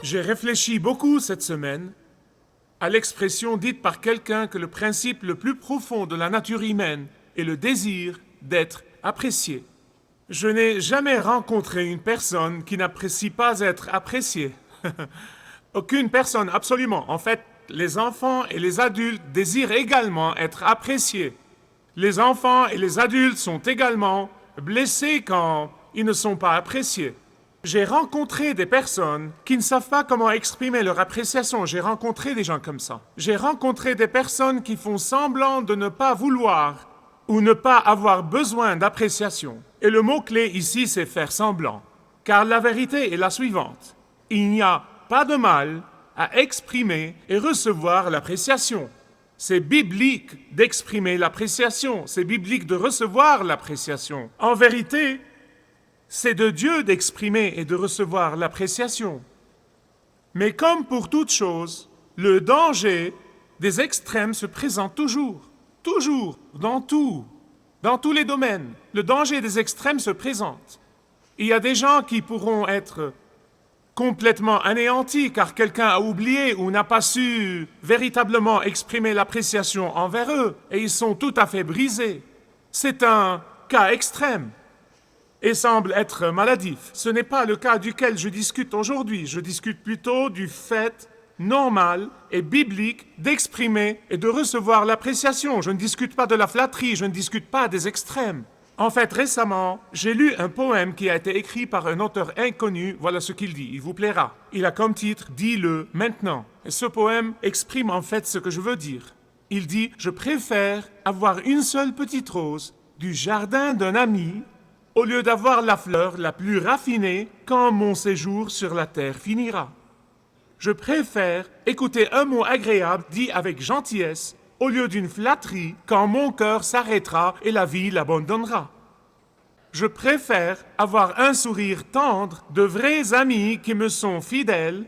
J'ai réfléchi beaucoup cette semaine à l'expression dite par quelqu'un que le principe le plus profond de la nature humaine est le désir d'être apprécié. Je n'ai jamais rencontré une personne qui n'apprécie pas être appréciée. Aucune personne, absolument. En fait, les enfants et les adultes désirent également être appréciés. Les enfants et les adultes sont également blessés quand ils ne sont pas appréciés. J'ai rencontré des personnes qui ne savent pas comment exprimer leur appréciation. J'ai rencontré des gens comme ça. J'ai rencontré des personnes qui font semblant de ne pas vouloir ou ne pas avoir besoin d'appréciation. Et le mot-clé ici, c'est faire semblant. Car la vérité est la suivante. Il n'y a pas de mal à exprimer et recevoir l'appréciation. C'est biblique d'exprimer l'appréciation. C'est biblique de recevoir l'appréciation. En vérité, c'est de Dieu d'exprimer et de recevoir l'appréciation. Mais comme pour toute chose, le danger des extrêmes se présente toujours, dans tous les domaines. Le danger des extrêmes se présente. Il y a des gens qui pourront être complètement anéantis car quelqu'un a oublié ou n'a pas su véritablement exprimer l'appréciation envers eux et ils sont tout à fait brisés. C'est un cas extrême et semble être maladif. Ce n'est pas le cas duquel je discute aujourd'hui. Je discute plutôt du fait normal et biblique d'exprimer et de recevoir l'appréciation. Je ne discute pas de la flatterie, je ne discute pas des extrêmes. En fait, récemment, j'ai lu un poème qui a été écrit par un auteur inconnu. Voilà ce qu'il dit, il vous plaira. Il a comme titre « Dis-le maintenant ». Et ce poème exprime en fait ce que je veux dire. Il dit « Je préfère avoir une seule petite rose du jardin d'un ami au lieu d'avoir la fleur la plus raffinée quand mon séjour sur la terre finira. Je préfère écouter un mot agréable dit avec gentillesse au lieu d'une flatterie quand mon cœur s'arrêtera et la vie l'abandonnera. Je préfère avoir un sourire tendre de vrais amis qui me sont fidèles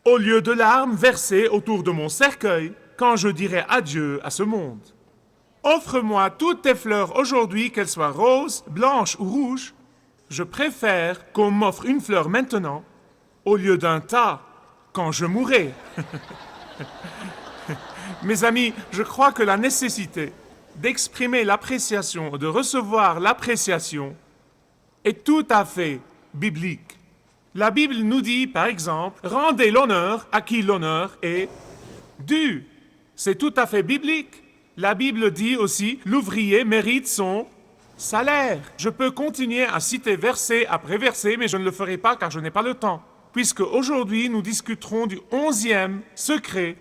au lieu de larmes versées autour de mon cercueil quand je dirai adieu à ce monde. Offre-moi toutes tes fleurs aujourd'hui, qu'elles soient roses, blanches ou rouges. Je préfère qu'on m'offre une fleur maintenant au lieu d'un tas quand je mourrai. Mes amis, je crois que la nécessité d'exprimer l'appréciation, de recevoir l'appréciation, est tout à fait biblique. La Bible nous dit, par exemple, « Rendez l'honneur à qui l'honneur est dû ». C'est tout à fait biblique. La Bible dit aussi « L'ouvrier mérite son salaire ». Je peux continuer à citer verset après verset, mais je ne le ferai pas car je n'ai pas le temps. Puisque aujourd'hui, nous discuterons du 11e secret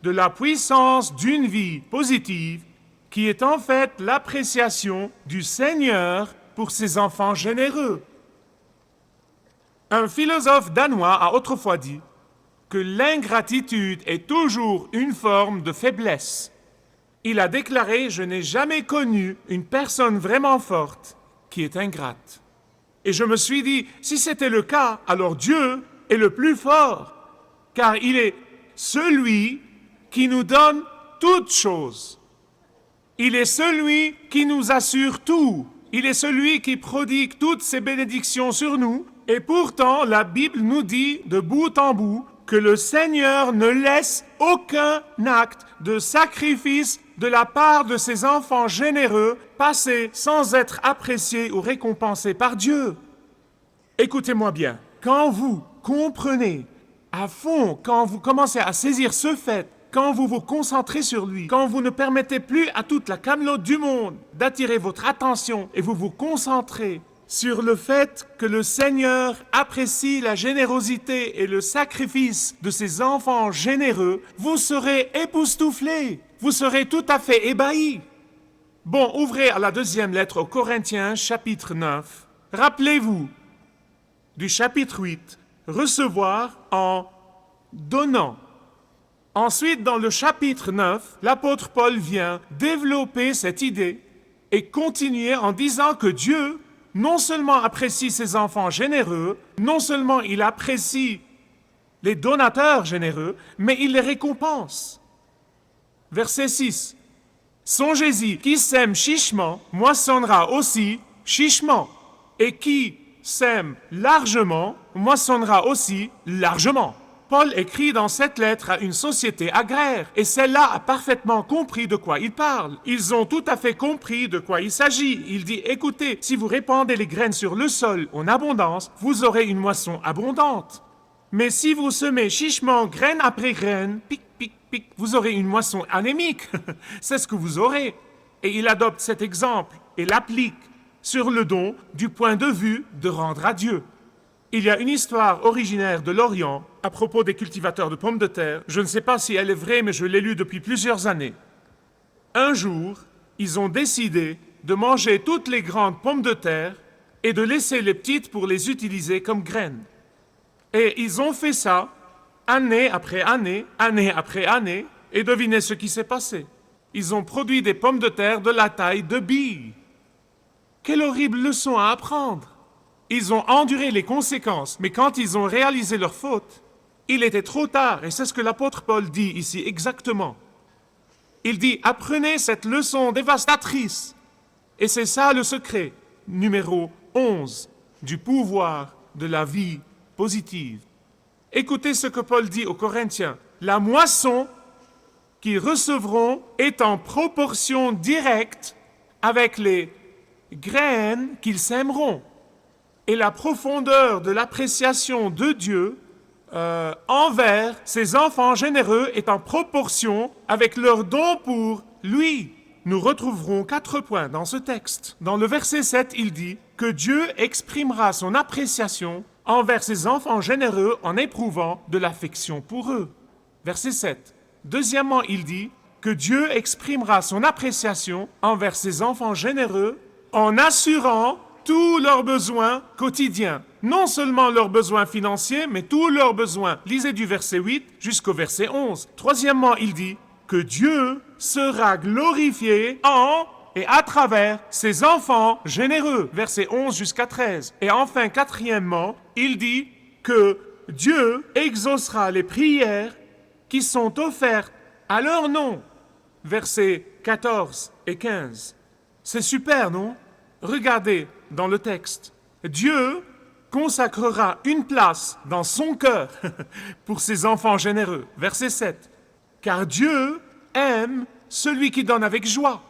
de la puissance d'une vie positive qui est en fait l'appréciation du Seigneur pour ses enfants généreux. Un philosophe danois a autrefois dit que l'ingratitude est toujours une forme de faiblesse. Il a déclaré « Je n'ai jamais connu une personne vraiment forte qui est ingrate ». Et je me suis dit, si c'était le cas, alors Dieu est le plus fort, car il est celui qui nous donne toutes choses. Il est celui qui nous assure tout. Il est celui qui prodigue toutes ses bénédictions sur nous. Et pourtant, la Bible nous dit de bout en bout que le Seigneur ne laisse aucun acte de sacrifice de la part de ses enfants généreux passer sans être apprécié ou récompensé par Dieu. Écoutez-moi bien, quand vous comprenez à fond, quand vous commencez à saisir ce fait, quand vous vous concentrez sur lui, quand vous ne permettez plus à toute la camelote du monde d'attirer votre attention et vous vous concentrez sur le fait que le Seigneur apprécie la générosité et le sacrifice de ses enfants généreux, vous serez époustouflés, vous serez tout à fait ébahis. Bon, ouvrez à la deuxième lettre aux Corinthiens, chapitre 9. Rappelez-vous du chapitre 8, recevoir en donnant. Ensuite, dans le chapitre 9, l'apôtre Paul vient développer cette idée et continuer en disant que Dieu non seulement apprécie ses enfants généreux, non seulement il apprécie les donateurs généreux, mais il les récompense. Verset 6. Songez-y, qui sème chichement, moissonnera aussi chichement, et qui sème largement, moissonnera aussi largement. Paul écrit dans cette lettre à une société agraire, et celle-là a parfaitement compris de quoi il parle. Ils ont tout à fait compris de quoi il s'agit. Il dit, écoutez, si vous répandez les graines sur le sol en abondance, vous aurez une moisson abondante. Mais si vous semez chichement, graine après graine, pic, pic, pic, vous aurez une moisson anémique. C'est ce que vous aurez. Et il adopte cet exemple et l'applique sur le don du point de vue de rendre à Dieu. Il y a une histoire originaire de l'Orient à propos des cultivateurs de pommes de terre. Je ne sais pas si elle est vraie, mais je l'ai lue depuis plusieurs années. Un jour, ils ont décidé de manger toutes les grandes pommes de terre et de laisser les petites pour les utiliser comme graines. Et ils ont fait ça année après année, année après année, et devinez ce qui s'est passé. Ils ont produit des pommes de terre de la taille de billes. Quelle horrible leçon à apprendre! Ils ont enduré les conséquences, mais quand ils ont réalisé leur faute, il était trop tard, et c'est ce que l'apôtre Paul dit ici exactement. Il dit, apprenez cette leçon dévastatrice. Et c'est ça le secret, numéro 11, du pouvoir de la vie positive. Écoutez ce que Paul dit aux Corinthiens. La moisson qu'ils recevront est en proportion directe avec les graines qu'ils sèmeront. Et la profondeur de l'appréciation de Dieu envers ses enfants généreux est en proportion avec leur don pour lui. Nous retrouverons 4 points dans ce texte. Dans le verset 7, il dit que Dieu exprimera son appréciation envers ses enfants généreux en éprouvant de l'affection pour eux. Verset 7. Deuxièmement, il dit que Dieu exprimera son appréciation envers ses enfants généreux en assurant tous leurs besoins quotidiens. Non seulement leurs besoins financiers, mais tous leurs besoins. Lisez du verset 8 jusqu'au verset 11. Troisièmement, il dit que Dieu sera glorifié en et à travers ses enfants généreux. Verset 11 jusqu'à 13. Et enfin, quatrièmement, il dit que Dieu exaucera les prières qui sont offertes à leur nom. Versets 14 et 15. C'est super, non? Regardez dans le texte. Dieu consacrera une place dans son cœur pour ses enfants généreux. Verset 7. Car Dieu aime celui qui donne avec joie.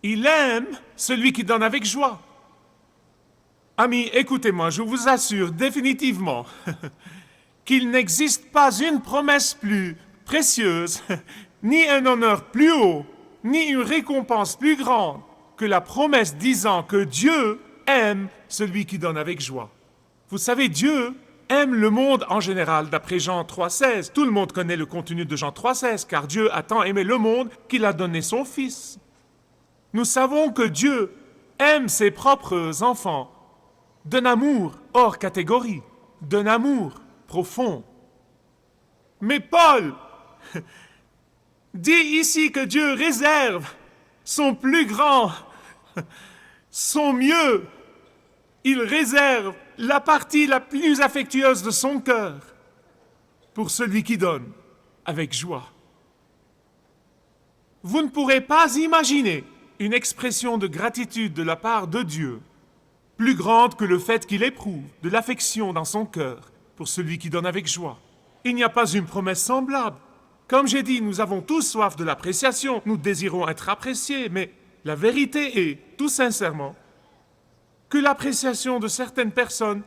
Il aime celui qui donne avec joie. Amis, écoutez-moi, je vous assure définitivement qu'il n'existe pas une promesse plus précieuse, ni un honneur plus haut, ni une récompense plus grande que la promesse disant que Dieu aime celui qui donne avec joie. Vous savez, Dieu aime le monde en général, d'après Jean 3,16. Tout le monde connaît le contenu de Jean 3,16, car Dieu a tant aimé le monde qu'il a donné son Fils. Nous savons que Dieu aime ses propres enfants d'un amour hors catégorie, d'un amour profond. Mais Paul dit ici que Dieu réserve son plus grand, son mieux. Il réserve la partie la plus affectueuse de son cœur pour celui qui donne avec joie. Vous ne pourrez pas imaginer une expression de gratitude de la part de Dieu plus grande que le fait qu'il éprouve de l'affection dans son cœur pour celui qui donne avec joie. Il n'y a pas une promesse semblable. Comme j'ai dit, nous avons tous soif de l'appréciation, nous désirons être appréciés, mais la vérité est, tout sincèrement, que l'appréciation de certaines personnes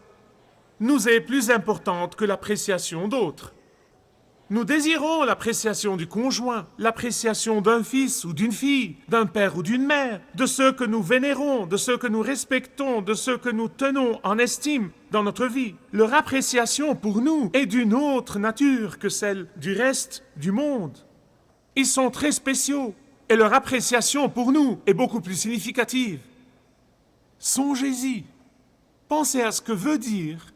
nous est plus importante que l'appréciation d'autres. Nous désirons l'appréciation du conjoint, l'appréciation d'un fils ou d'une fille, d'un père ou d'une mère, de ceux que nous vénérons, de ceux que nous respectons, de ceux que nous tenons en estime dans notre vie. Leur appréciation pour nous est d'une autre nature que celle du reste du monde. Ils sont très spéciaux et leur appréciation pour nous est beaucoup plus significative. Songez-y, pensez à ce que veut dire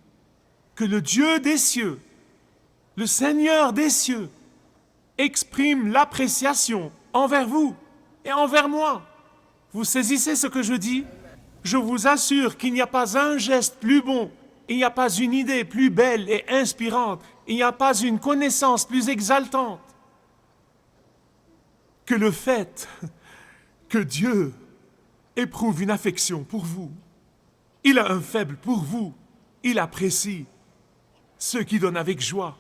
que le Dieu des cieux, le Seigneur des cieux, exprime l'appréciation envers vous et envers moi. Vous saisissez ce que je dis? Je vous assure qu'il n'y a pas un geste plus bon, il n'y a pas une idée plus belle et inspirante, il n'y a pas une connaissance plus exaltante que le fait que Dieu éprouve une affection pour vous. Il a un faible pour vous, il apprécie ceux qui donnent avec joie.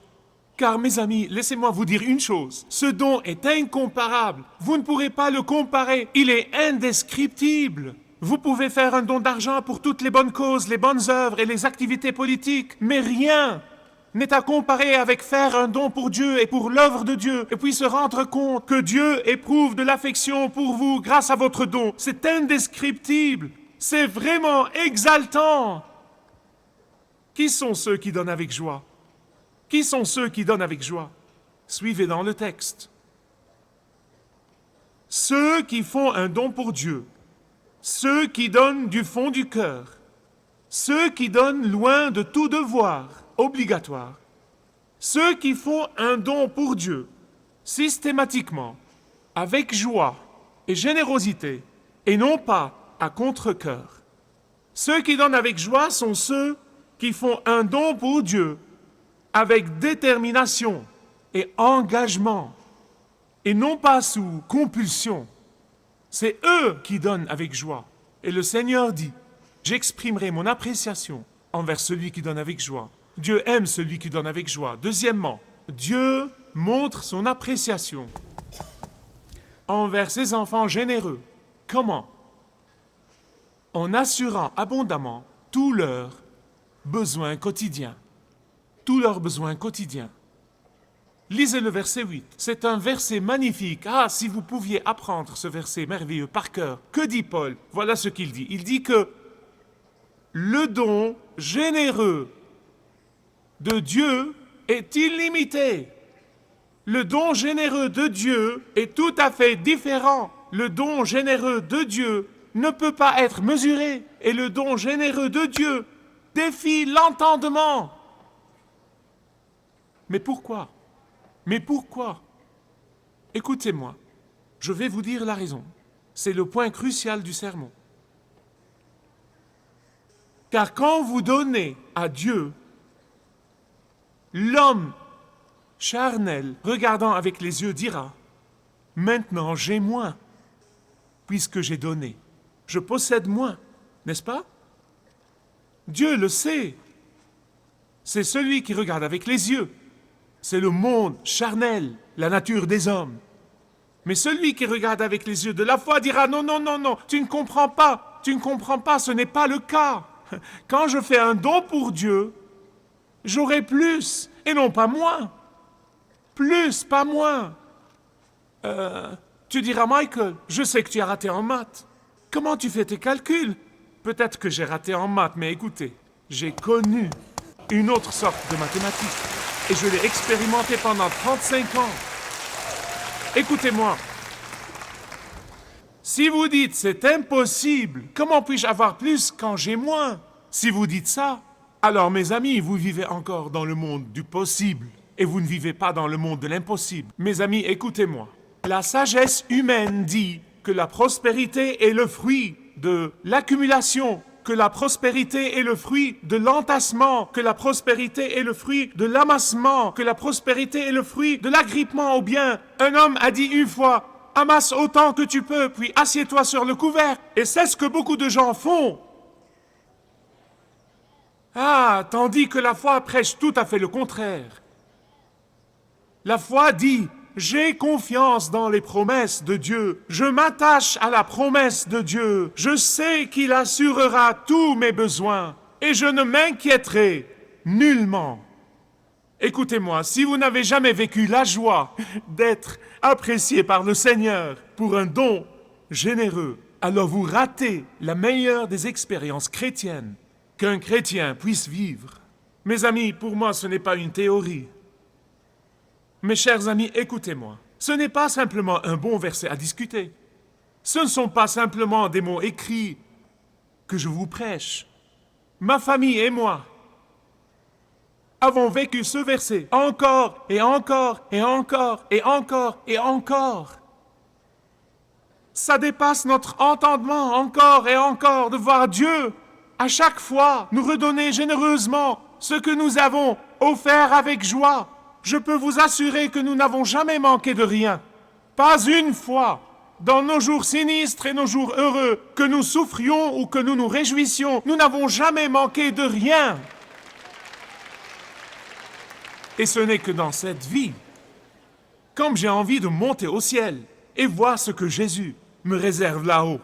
Car mes amis, laissez-moi vous dire une chose, ce don est incomparable. Vous ne pourrez pas le comparer, il est indescriptible. Vous pouvez faire un don d'argent pour toutes les bonnes causes, les bonnes œuvres et les activités politiques, mais rien n'est à comparer avec faire un don pour Dieu et pour l'œuvre de Dieu, et puis se rendre compte que Dieu éprouve de l'affection pour vous grâce à votre don. C'est indescriptible, c'est vraiment exaltant. Qui sont ceux qui donnent avec joie? Qui sont ceux qui donnent avec joie? Suivez dans le texte. Ceux qui font un don pour Dieu, ceux qui donnent du fond du cœur, ceux qui donnent loin de tout devoir obligatoire, ceux qui font un don pour Dieu, systématiquement, avec joie et générosité, et non pas à contre-cœur. Ceux qui donnent avec joie sont ceux qui font un don pour Dieu, avec détermination et engagement, et non pas sous compulsion. C'est eux qui donnent avec joie. Et le Seigneur dit, j'exprimerai mon appréciation envers celui qui donne avec joie. Dieu aime celui qui donne avec joie. Deuxièmement, Dieu montre son appréciation envers ses enfants généreux. Comment? En assurant abondamment tous leurs besoins quotidiens. Tous leurs besoins quotidiens. Lisez le verset 8. C'est un verset magnifique. Ah, si vous pouviez apprendre ce verset merveilleux par cœur. Que dit Paul? Voilà ce qu'il dit. Il dit que le don généreux de Dieu est illimité. Le don généreux de Dieu est tout à fait différent. Le don généreux de Dieu ne peut pas être mesuré. Et le don généreux de Dieu défie l'entendement. Mais pourquoi? Mais pourquoi? Écoutez-moi, je vais vous dire la raison. C'est le point crucial du sermon. Car quand vous donnez à Dieu, l'homme charnel, regardant avec les yeux, dira « Maintenant j'ai moins, puisque j'ai donné. Je possède moins, n'est-ce pas ?» Dieu le sait. C'est celui qui regarde avec les yeux. C'est le monde charnel, la nature des hommes. Mais celui qui regarde avec les yeux de la foi dira « Non, non, non, non, tu ne comprends pas, ce n'est pas le cas. Quand je fais un don pour Dieu, j'aurai plus et non pas moins. Plus, pas moins. » Tu diras « Michael, je sais que tu as raté en maths. Comment tu fais tes calculs? » Peut-être que j'ai raté en maths, mais écoutez, j'ai connu une autre sorte de mathématiques. Et je l'ai expérimenté pendant 35 ans. Écoutez-moi. Si vous dites c'est impossible, comment puis-je avoir plus quand j'ai moins? Si vous dites ça, alors mes amis, vous vivez encore dans le monde du possible et vous ne vivez pas dans le monde de l'impossible. Mes amis, écoutez-moi. La sagesse humaine dit que la prospérité est le fruit de l'accumulation, que la prospérité est le fruit de l'entassement, que la prospérité est le fruit de l'amassement, que la prospérité est le fruit de l'agrippement au bien. Un homme a dit une fois, amasse autant que tu peux, puis assieds-toi sur le couvert. Et c'est ce que beaucoup de gens font. Ah, tandis que la foi prêche tout à fait le contraire. La foi dit, j'ai confiance dans les promesses de Dieu. Je m'attache à la promesse de Dieu. Je sais qu'il assurera tous mes besoins et je ne m'inquiéterai nullement. Écoutez-moi, si vous n'avez jamais vécu la joie d'être apprécié par le Seigneur pour un don généreux, alors vous ratez la meilleure des expériences chrétiennes qu'un chrétien puisse vivre. Mes amis, pour moi, ce n'est pas une théorie. Mes chers amis, écoutez-moi. Ce n'est pas simplement un bon verset à discuter. Ce ne sont pas simplement des mots écrits que je vous prêche. Ma famille et moi avons vécu ce verset encore et encore et encore et encore et encore. Ça dépasse notre entendement encore et encore de voir Dieu à chaque fois nous redonner généreusement ce que nous avons offert avec joie. Je peux vous assurer que nous n'avons jamais manqué de rien. Pas une fois, dans nos jours sinistres et nos jours heureux, que nous souffrions ou que nous nous réjouissions, nous n'avons jamais manqué de rien. Et ce n'est que dans cette vie, comme j'ai envie de monter au ciel et voir ce que Jésus me réserve là-haut.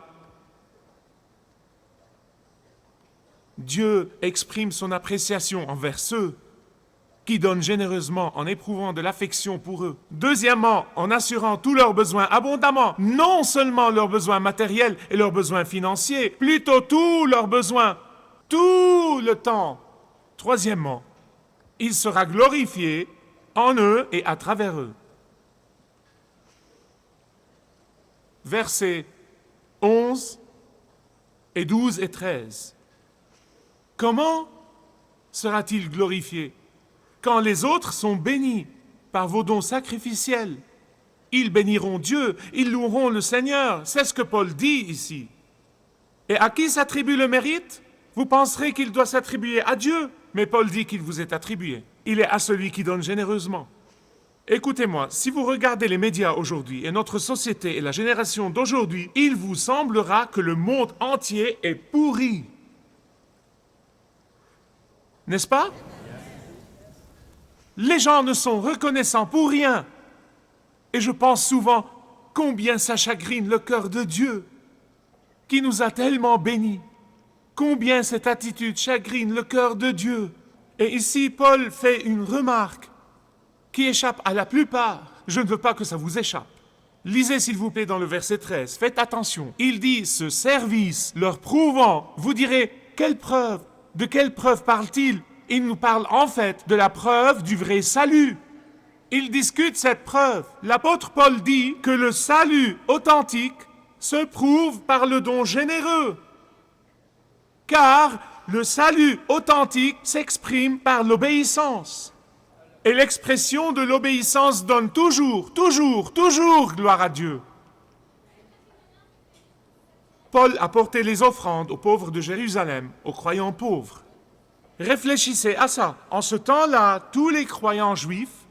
Dieu exprime son appréciation envers ceux qui donnent généreusement en éprouvant de l'affection pour eux. Deuxièmement, en assurant tous leurs besoins abondamment, non seulement leurs besoins matériels et leurs besoins financiers, plutôt tous leurs besoins, tout le temps. Troisièmement, il sera glorifié en eux et à travers eux. Versets 11 et 12 et 13. Comment sera-t-il glorifié? Quand les autres sont bénis par vos dons sacrificiels, ils béniront Dieu, ils loueront le Seigneur. C'est ce que Paul dit ici. Et à qui s'attribue le mérite? Vous penserez qu'il doit s'attribuer à Dieu, mais Paul dit qu'il vous est attribué. Il est à celui qui donne généreusement. Écoutez-moi, si vous regardez les médias aujourd'hui et notre société et la génération d'aujourd'hui, il vous semblera que le monde entier est pourri. N'est-ce pas? Les gens ne sont reconnaissants pour rien. Et je pense souvent combien ça chagrine le cœur de Dieu, qui nous a tellement bénis. Combien cette attitude chagrine le cœur de Dieu. Et ici, Paul fait une remarque qui échappe à la plupart. Je ne veux pas que ça vous échappe. Lisez s'il vous plaît dans le verset 13. Faites attention. Il dit, ce service leur prouvant. Vous direz, quelle preuve? De quelle preuve parle-t-il? Il nous parle en fait de la preuve du vrai salut. Il discute cette preuve. L'apôtre Paul dit que le salut authentique se prouve par le don généreux. Car le salut authentique s'exprime par l'obéissance. Et l'expression de l'obéissance donne toujours gloire à Dieu. Paul apportait les offrandes aux pauvres de Jérusalem, aux croyants pauvres. Réfléchissez à ça. En ce temps-là, tous les croyants juifs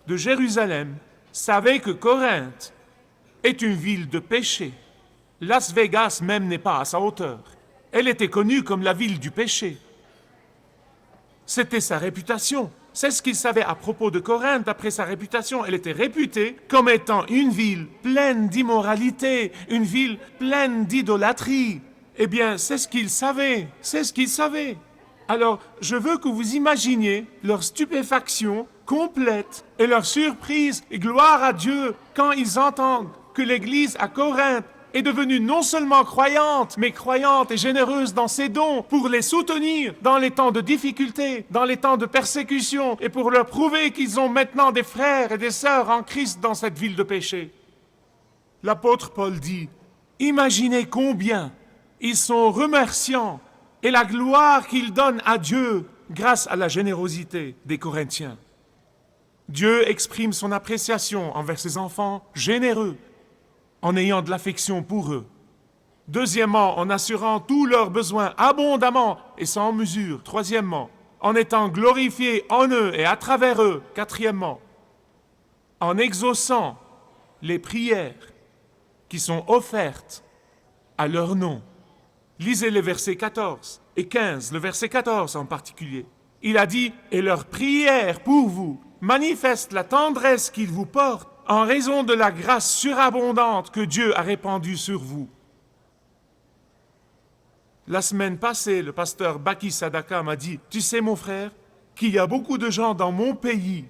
de Jérusalem savaient que Corinthe est une ville de péché. Las Vegas même n'est pas à sa hauteur. Elle était connue comme la ville du péché. C'était sa réputation. C'est ce qu'ils savaient à propos de Corinthe. D'après sa réputation, elle était réputée comme étant une ville pleine d'immoralité, une ville pleine d'idolâtrie. Eh bien, c'est ce qu'ils savaient. C'est ce qu'ils savaient. Alors, je veux que vous imaginiez leur stupéfaction complète et leur surprise et gloire à Dieu quand ils entendent que l'Église à Corinthe est devenue non seulement croyante, mais croyante et généreuse dans ses dons pour les soutenir dans les temps de difficulté, dans les temps de persécution et pour leur prouver qu'ils ont maintenant des frères et des sœurs en Christ dans cette ville de péché. L'apôtre Paul dit, imaginez combien ils sont remerciants et la gloire qu'ils donnent à Dieu grâce à la générosité des Corinthiens. Dieu exprime son appréciation envers ses enfants généreux en ayant de l'affection pour eux. Deuxièmement, en assurant tous leurs besoins abondamment et sans mesure. Troisièmement, en étant glorifiés en eux et à travers eux. Quatrièmement, en exaucant les prières qui sont offertes à leur nom. Lisez les versets 14 et 15, le verset 14 en particulier. Il a dit, et leurs prières pour vous manifestent la tendresse qu'ils vous portent en raison de la grâce surabondante que Dieu a répandue sur vous. La semaine passée, le pasteur Baki Sadaka m'a dit, tu sais mon frère, qu'il y a beaucoup de gens dans mon pays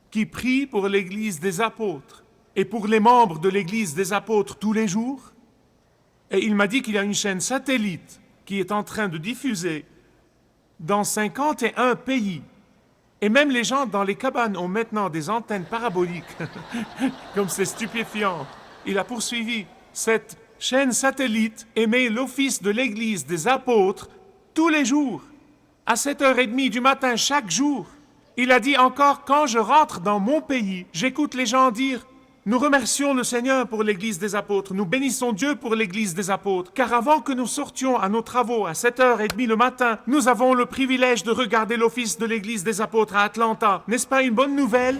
qui prient pour l'église des apôtres et pour les membres de l'église des apôtres tous les jours. Et il m'a dit qu'il y a une chaîne satellite qui est en train de diffuser dans 51 pays. Et même les gens dans les cabanes ont maintenant des antennes paraboliques. Comme c'est stupéfiant. Il a poursuivi. Cette chaîne satellite émet l'office de l'église des apôtres tous les jours, à 7h30 du matin chaque jour. Il a dit encore, quand je rentre dans mon pays, j'écoute les gens dire, nous remercions le Seigneur pour l'église des apôtres, nous bénissons Dieu pour l'église des apôtres, car avant que nous sortions à nos travaux à 7h30 le matin, nous avons le privilège de regarder l'office de l'église des apôtres à Atlanta. N'est-ce pas une bonne nouvelle?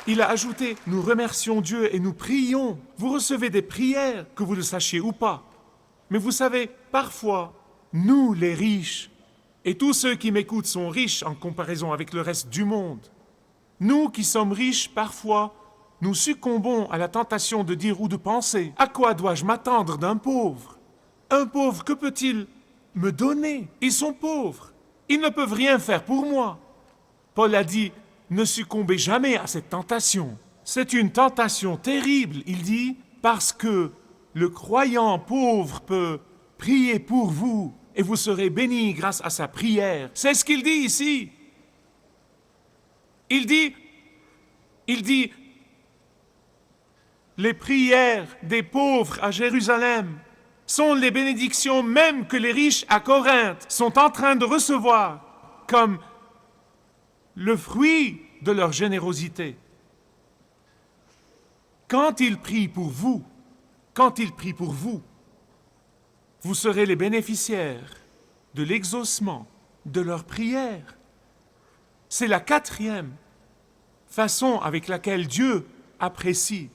Il a ajouté, nous remercions Dieu et nous prions. Vous recevez des prières, que vous le sachiez ou pas. Mais vous savez, parfois, nous les riches, et tous ceux qui m'écoutent sont riches en comparaison avec le reste du monde, nous qui sommes riches, parfois, nous succombons à la tentation de dire ou de penser « À quoi dois-je m'attendre d'un pauvre ? Un pauvre, que peut-il me donner ? Ils sont pauvres. Ils ne peuvent rien faire pour moi. » Paul a dit « Ne succombez jamais à cette tentation. » C'est une tentation terrible, il dit, parce que le croyant pauvre peut prier pour vous et vous serez bénis grâce à sa prière. C'est ce qu'il dit ici. Il dit, les prières des pauvres à Jérusalem sont les bénédictions même que les riches à Corinthe sont en train de recevoir comme le fruit de leur générosité. Quand ils prient pour vous, vous serez les bénéficiaires de l'exaucement de leurs prières. C'est la 4e façon avec laquelle Dieu apprécie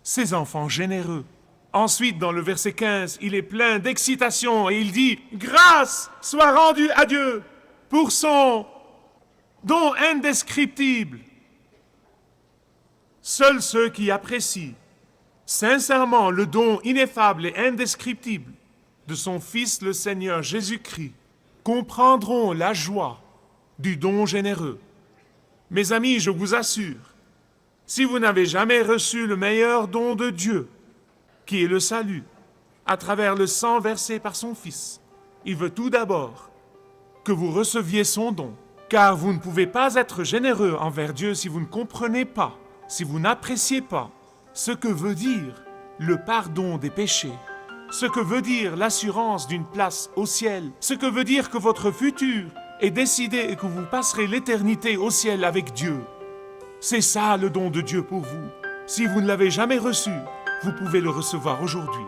ses enfants généreux. Ensuite, dans le verset 15, il est plein d'excitation et il dit « Grâce soit rendue à Dieu pour son don indescriptible. » Seuls ceux qui apprécient sincèrement le don ineffable et indescriptible de son Fils le Seigneur Jésus-Christ comprendront la joie du don généreux. Mes amis, je vous assure, si vous n'avez jamais reçu le meilleur don de Dieu, qui est le salut, à travers le sang versé par son Fils, il veut tout d'abord que vous receviez son don, car vous ne pouvez pas être généreux envers Dieu si vous ne comprenez pas, si vous n'appréciez pas ce que veut dire le pardon des péchés, ce que veut dire l'assurance d'une place au ciel, ce que veut dire que votre futur est décidé et que vous passerez l'éternité au ciel avec Dieu. C'est ça le don de Dieu pour vous. Si vous ne l'avez jamais reçu, vous pouvez le recevoir aujourd'hui.